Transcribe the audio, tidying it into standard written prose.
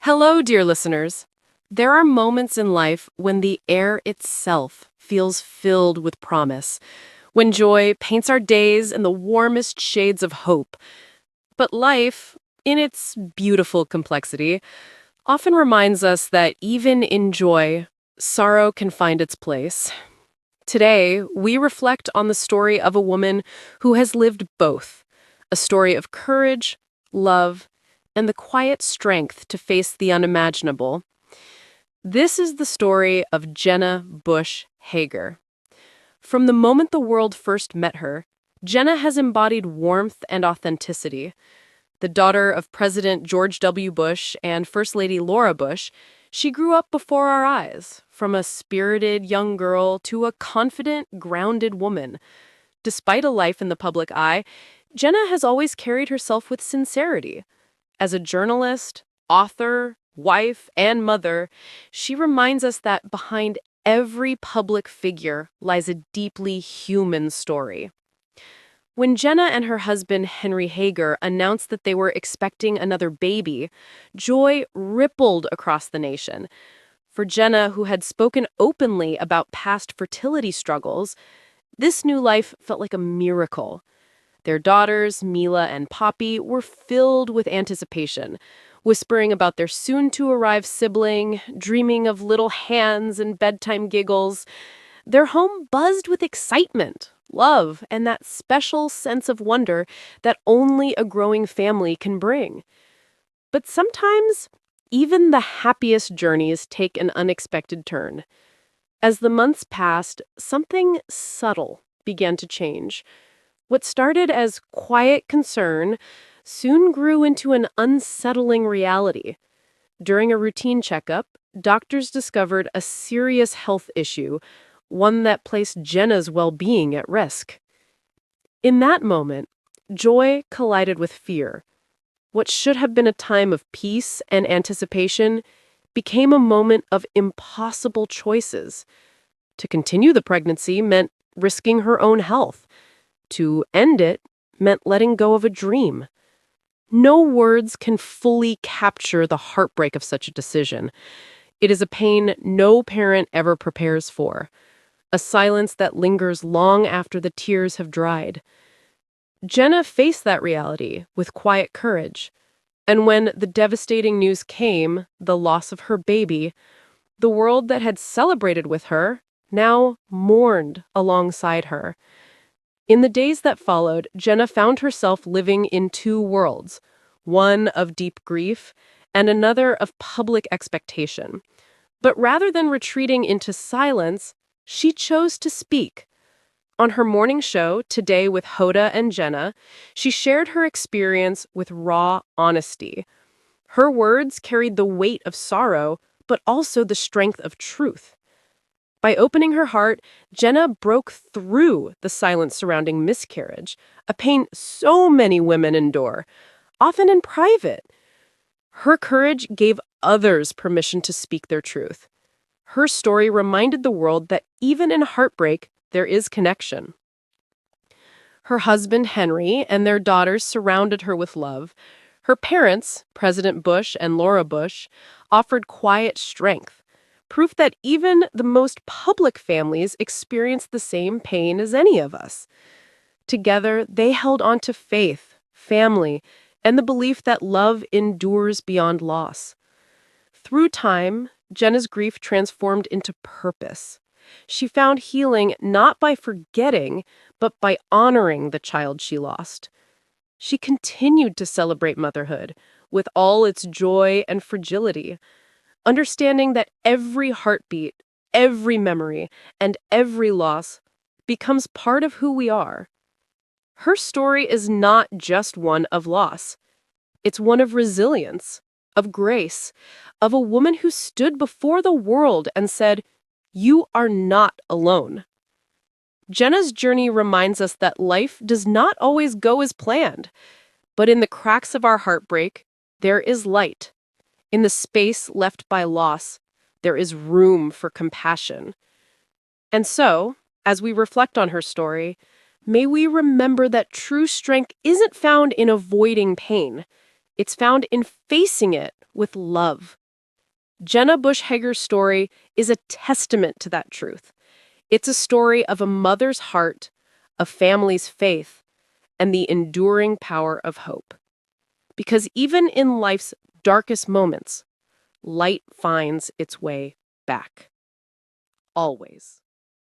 Hello, dear listeners. There are moments in life when the air itself feels filled with promise, when joy paints our days in the warmest shades of hope. But life, in its beautiful complexity, often reminds us that even in joy, sorrow can find its place. Today, we reflect on the story of a woman who has lived both, a story of courage, love, and the quiet strength to face the unimaginable. This is the story of Jenna Bush Hager. From the moment the world first met her, Jenna has embodied warmth and authenticity. The daughter of President George W. Bush and First Lady Laura Bush, she grew up before our eyes, from a spirited young girl to a confident, grounded woman. Despite a life in the public eye, Jenna has always carried herself with sincerity. As a journalist, author, wife, and mother, she reminds us that behind every public figure lies a deeply human story. When Jenna and her husband Henry Hager announced that they were expecting another baby, joy rippled across the nation. For Jenna, who had spoken openly about past fertility struggles, this new life felt like a miracle. Their daughters, Mila and Poppy, were filled with anticipation, whispering about their soon-to-arrive sibling, dreaming of little hands and bedtime giggles. Their home buzzed with excitement, love, and that special sense of wonder that only a growing family can bring. But sometimes, even the happiest journeys take an unexpected turn. As the months passed, something subtle began to change. What started as quiet concern soon grew into an unsettling reality. During a routine checkup, doctors discovered a serious health issue, one that placed Jenna's well-being at risk. In that moment, joy collided with fear. What should have been a time of peace and anticipation became a moment of impossible choices. To continue the pregnancy meant risking her own health. To end it meant letting go of a dream. No words can fully capture the heartbreak of such a decision. It is a pain no parent ever prepares for, a silence that lingers long after the tears have dried. Jenna faced that reality with quiet courage, and when the devastating news came, the loss of her baby, the world that had celebrated with her now mourned alongside her. In the days that followed, Jenna found herself living in two worlds, one of deep grief and another of public expectation. But rather than retreating into silence, she chose to speak. On her morning show, Today with Hoda and Jenna, she shared her experience with raw honesty. Her words carried the weight of sorrow, but also the strength of truth. By opening her heart, Jenna broke through the silence surrounding miscarriage, a pain so many women endure, often in private. Her courage gave others permission to speak their truth. Her story reminded the world that even in heartbreak, there is connection. Her husband, Henry, and their daughters surrounded her with love. Her parents, President Bush and Laura Bush, offered quiet strength, proof that even the most public families experience the same pain as any of us. Together, they held on to faith, family, and the belief that love endures beyond loss. Through time, Jenna's grief transformed into purpose. She found healing not by forgetting, but by honoring the child she lost. She continued to celebrate motherhood with all its joy and fragility, understanding that every heartbeat, every memory, and every loss becomes part of who we are. Her story is not just one of loss. It's one of resilience, of grace, of a woman who stood before the world and said, "You are not alone." Jenna's journey reminds us that life does not always go as planned, but in the cracks of our heartbreak, there is light. In the space left by loss, there is room for compassion. And so, as we reflect on her story, may we remember that true strength isn't found in avoiding pain. It's found in facing it with love. Jenna Bush Hager's story is a testament to that truth. It's a story of a mother's heart, a family's faith, and the enduring power of hope. Because even in life's darkest moments, light finds its way back. Always.